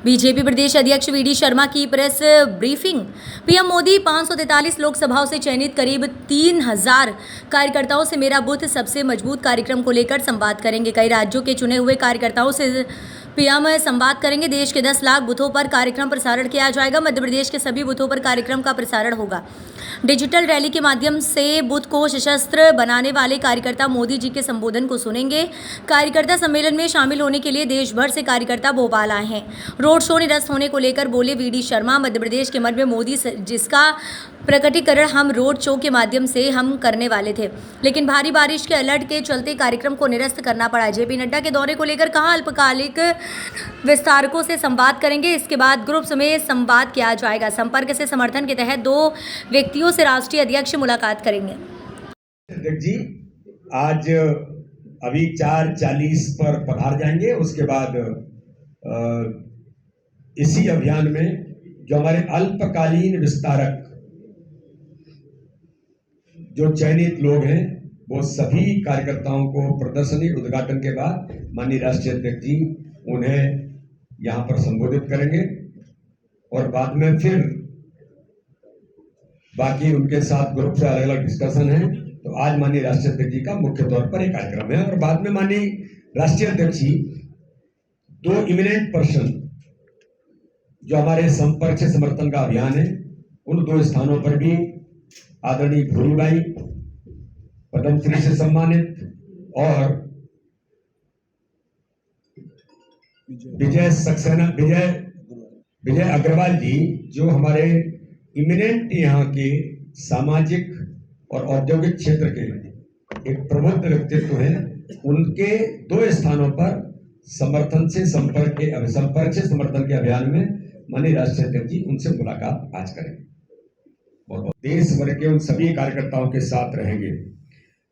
BJP प्रदेश अध्यक्ष VD Sharma की press briefing. PM Modi 543 लोकसभाओं से चयनित करीब 3000 कार्यकर्ताओं से मेरा बूथ सबसे मजबूत कार्यक्रम को लेकर संवाद करेंगे। कई राज्यों के चुने हुए कार्यकर्ताओं से पीएम संवाद करेंगे। देश के 10 लाख बूथों पर कार्यक्रम प्रसारण किया जाएगा। मध्य प्रदेश के सभी बूथों पर कार्यक्रम का प्रसारण होगा। डिजिटल रैली के माध्यम से बूथ को सशस्त्र बनाने वाले कार्यकर्ता मोदी जी के संबोधन को सुनेंगे। कार्यकर्ता सम्मेलन में शामिल होने के लिए देश भर से कार्यकर्ता भोपाल आए हैं। रोड शो निरस्त होने को लेकर बोले वीडी शर्मा, मध्य प्रदेश के मन में मोदी जिसका प्रकटीकरण हम रोड शो के माध्यम से हम करने वाले थे, लेकिन भारी बारिश के अलर्ट के चलते कार्यक्रम को निरस्त करना पड़ा। जेपी नड्डा के दौरे को लेकर कहा अल्पकालिक विस्तारकों से संवाद करेंगे, इसके बाद ग्रुप्स में संवाद किया जाएगा। संपर्क से समर्थन के तहत 2 व्यक्तियों से राष्ट्रीय अध्यक्ष मुलाकात करेंगे। अध्यक्ष जी आज अभी 4:40 पर पधार जाएंगे। उसके बाद इसी अभियान में जो हमारे अल्पकालीन विस्तारक जो चयनित लोग हैं वो सभी कार्यकर्ताओं को प्रदर्शनी उद्घाटन के बाद माननीय राष्ट्रीय अध्यक्ष जी उन्हें यहां पर संबोधित करेंगे और बाद में फिर बाकी उनके साथ ग्रुप से अलग अलग डिस्कशन है। तो आज माननीय राष्ट्रीय अध्यक्ष जी का मुख्य तौर पर एक कार्यक्रम है और बाद में माननीय राष्ट्रीय अध्यक्ष जी 2 इमिनेंट पर्सन जो हमारे संपर्क से समर्थन का अभियान है उन 2 स्थानों पर भी आदरणीय भूरीबाई पद्मश्री से सम्मानित और विजय अग्रवाल जी जो हमारे इमिनेंट यहाँ के सामाजिक और औद्योगिक क्षेत्र के एक प्रबुद्ध व्यक्तित्व हैं, उनके 2 स्थानों पर संपर्क से समर्थन के अभियान में माननीय राष्ट्रीय अध्यक्ष जी उनसे मुलाकात आज करेंगे। बहुत देश भर के उन सभी कार्यकर्ताओं के साथ रहेंगे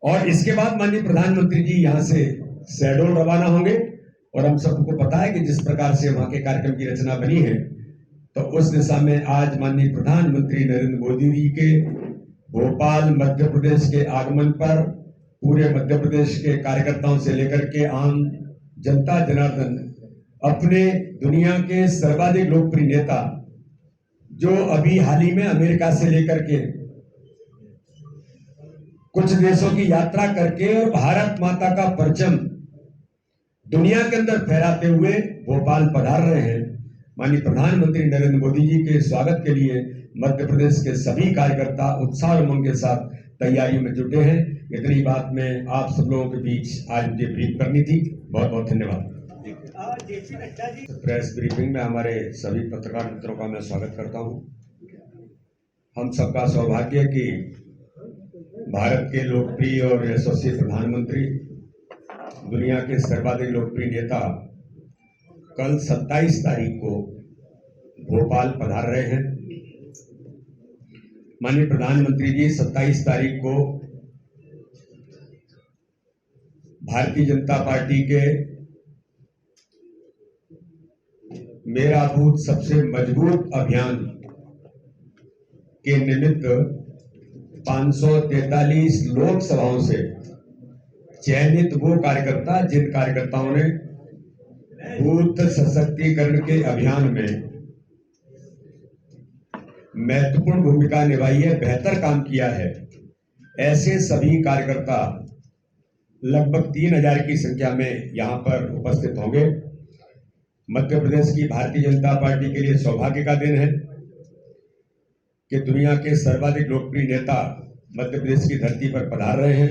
और इसके बाद माननीय प्रधानमंत्री जी यहाँ से शहडोल रवाना होंगे और हम सबको पता है कि जिस प्रकार से वहां के कार्यक्रम की रचना बनी है, तो उस दिशा में आज माननीय प्रधानमंत्री नरेंद्र मोदी जी के भोपाल मध्य प्रदेश के आगमन पर पूरे मध्य प्रदेश के कार्यकर्ताओं से लेकर के आम जनता जनार्दन अपने दुनिया के सर्वाधिक लोकप्रिय नेता जो अभी हाल ही में अमेरिका से लेकर के कुछ देशों की यात्रा करके और भारत माता का परचम दुनिया के अंदर फहराते हुए भोपाल पधार रहे हैं। माननीय प्रधानमंत्री नरेंद्र मोदी जी के स्वागत के लिए मध्य प्रदेश के सभी कार्यकर्ता उत्साह और उमंग के साथ तैयारियों में जुटे हैं। इतनी बात मैं आप सब लोगों के बीच आज मुझे ब्रीफ करनी थी। बहुत बहुत धन्यवाद। प्रेस ब्रीफिंग में हमारे सभी पत्रकार मित्रों का मैं स्वागत करता हूं। हम सबका सौभाग्य है कि भारत के लोकप्रिय और यशस्वी प्रधानमंत्री, दुनिया के सर्वाधिक लोकप्रिय नेता कल 27 तारीख को भोपाल पधार रहे हैं। माननीय प्रधानमंत्री जी 27 तारीख को भारतीय जनता पार्टी के मेरा बूथ सबसे मजबूत अभियान के निमित्त 543 लोकसभाओं से चयनित वो कार्यकर्ता जिन कार्यकर्ताओं ने बूथ सशक्तिकरण के अभियान में महत्वपूर्ण भूमिका निभाई है, बेहतर काम किया है, ऐसे सभी कार्यकर्ता लगभग 3000 की संख्या में यहां पर उपस्थित होंगे। मध्य प्रदेश की भारतीय जनता पार्टी के लिए सौभाग्य का दिन है कि दुनिया के सर्वाधिक लोकप्रिय नेता मध्य प्रदेश की धरती पर पधार रहे हैं।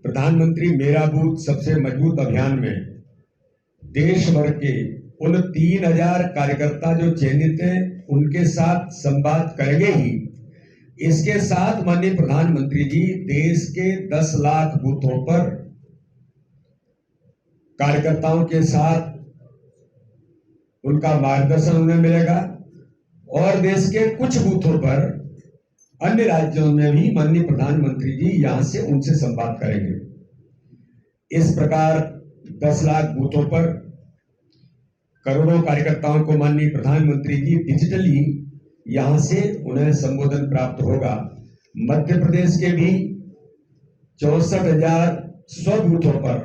प्रधानमंत्री मेरा बूथ सबसे मजबूत अभियान में देश भर के उन 3000 कार्यकर्ता जो चयनित हैं उनके साथ संवाद करेंगे ही। इसके साथ माननीय प्रधानमंत्री जी देश के 10 लाख बूथों पर कार्यकर्ताओं के साथ उनका मार्गदर्शन उन्हें मिलेगा और देश के कुछ बूथों पर अन्य राज्यों में भी माननीय प्रधानमंत्री जी यहां से उनसे संवाद करेंगे। इस प्रकार 10 लाख बूथों पर करोड़ों कार्यकर्ताओं को माननीय प्रधानमंत्री जी डिजिटली यहां से उन्हें संबोधन प्राप्त होगा। मध्य प्रदेश के भी 64,100 बूथों पर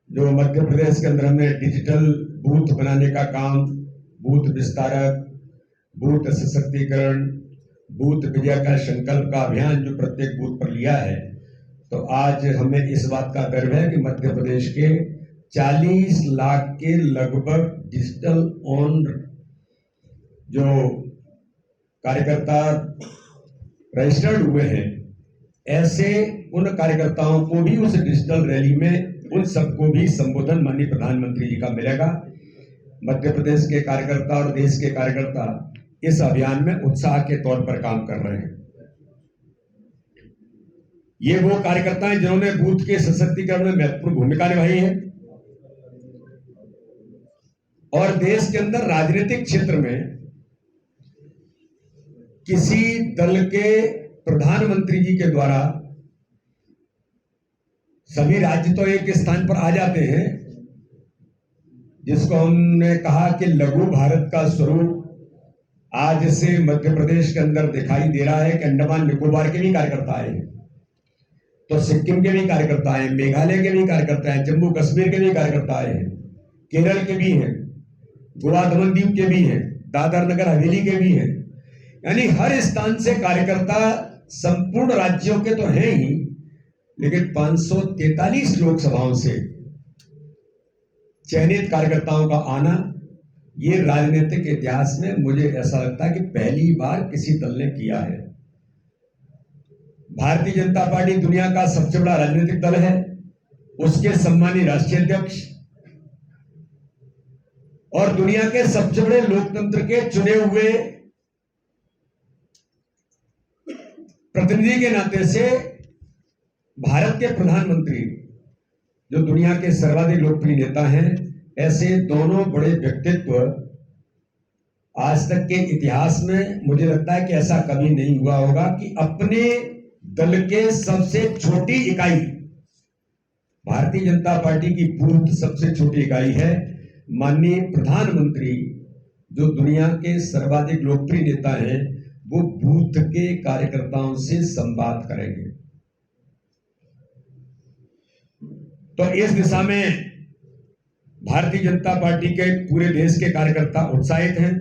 जो मध्य प्रदेश के अंदर हमने डिजिटल बूथ बनाने का काम, बूथ विस्तारक, बूथ सशक्तिकरण, बूथ विजय का संकल्प का अभियान जो प्रत्येक बूथ पर लिया है, तो आज हमें इस बात का गर्व है कि मध्य प्रदेश के 40 लाख के लगभग डिजिटल ऑन जो कार्यकर्ता रजिस्टर्ड हुए हैं, ऐसे उन कार्यकर्ताओं को भी उस डिजिटल रैली में उन सबको भी संबोधन माननीय प्रधानमंत्री जी का मिलेगा। मध्य प्रदेश के कार्यकर्ता और देश के कार्यकर्ता इस अभियान में उत्साह के तौर पर काम कर रहे हैं। ये वो कार्यकर्ता हैं जिन्होंने बूथ के सशक्तिकरण में महत्वपूर्ण भूमिका निभाई है और देश के अंदर राजनीतिक क्षेत्र में किसी दल के प्रधानमंत्री जी के द्वारा सभी राज्य तो एक स्थान पर आ जाते हैं, जिसको हमने कहा कि लघु भारत का स्वरूप आज से मध्य प्रदेश के अंदर दिखाई दे रहा है कि अंडमान निकोबार के भी कार्यकर्ता आए हैं, तो सिक्किम के भी कार्यकर्ता आए, मेघालय के भी कार्यकर्ता हैं, जम्मू कश्मीर के भी कार्यकर्ता आए हैं, केरल के भी हैं, गोवा दमन दीव के भी हैं, दादर नगर हवेली के भी हैं। यानी हर स्थान से कार्यकर्ता संपूर्ण राज्यों के तो हैं ही, लेकिन 543 लोकसभाओं से चयनित कार्यकर्ताओं का आना, ये राजनीतिक इतिहास में मुझे ऐसा लगता है कि पहली बार किसी दल ने किया है। भारतीय जनता पार्टी दुनिया का सबसे बड़ा राजनीतिक दल है, उसके सम्मानित राष्ट्रीय अध्यक्ष और दुनिया के सबसे बड़े लोकतंत्र के चुने हुए प्रतिनिधि के नाते से भारत के प्रधानमंत्री जो दुनिया के सर्वाधिक लोकप्रिय नेता हैं, ऐसे दोनों बड़े व्यक्तित्व आज तक के इतिहास में मुझे लगता है कि ऐसा कभी नहीं हुआ होगा कि अपने दल के सबसे छोटी इकाई, भारतीय जनता पार्टी की बूथ सबसे छोटी इकाई है, माननीय प्रधानमंत्री जो दुनिया के सर्वाधिक लोकप्रिय नेता हैं, वो बूथ के कार्यकर्ताओं से संवाद करेंगे। तो इस दिशा में भारतीय जनता पार्टी के पूरे देश के कार्यकर्ता उत्साहित हैं।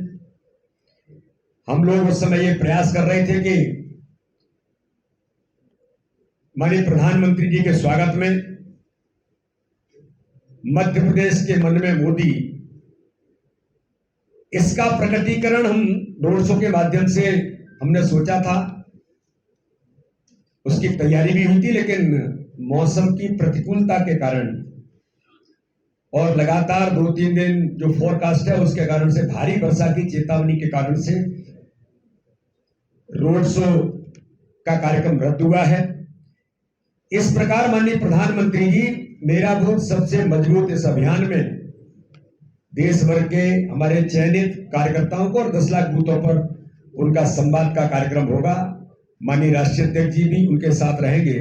हम लोग उस समय ये प्रयास कर रहे थे कि माननीय प्रधानमंत्री जी के स्वागत में मध्य प्रदेश के मन में मोदी, इसका प्रकटीकरण हम रोड शो के माध्यम से हमने सोचा था, उसकी तैयारी भी हुई थी, लेकिन मौसम की प्रतिकूलता के कारण और लगातार 2-3 दिन जो फोरकास्ट है उसके कारण से, भारी वर्षा की चेतावनी के कारण से रोड शो का कार्यक्रम रद्द हुआ है। इस प्रकार माननीय प्रधानमंत्री जी मेरा बूथ सबसे मजबूत इस अभियान में देश भर के हमारे चयनित कार्यकर्ताओं को और 10 लाख बूथों पर उनका संवाद का कार्यक्रम होगा। माननीय राष्ट्रीय अध्यक्ष जी भी उनके साथ रहेंगे।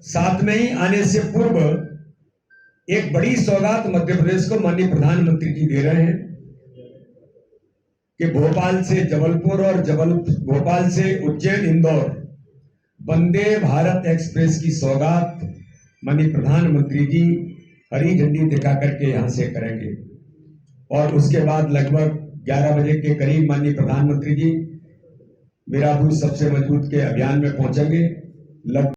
साथ में ही आने से पूर्व एक बड़ी सौगात मध्य प्रदेश को माननीय प्रधानमंत्री जी दे रहे हैं कि भोपाल से जबलपुर और भोपाल से उज्जैन इंदौर वंदे भारत एक्सप्रेस की सौगात माननीय प्रधानमंत्री जी हरी झंडी दिखा करके यहां से करेंगे और उसके बाद लगभग 11 बजे के करीब माननीय प्रधानमंत्री जी मेरा बूथ सबसे मजबूत के अभियान में पहुंचेंगे।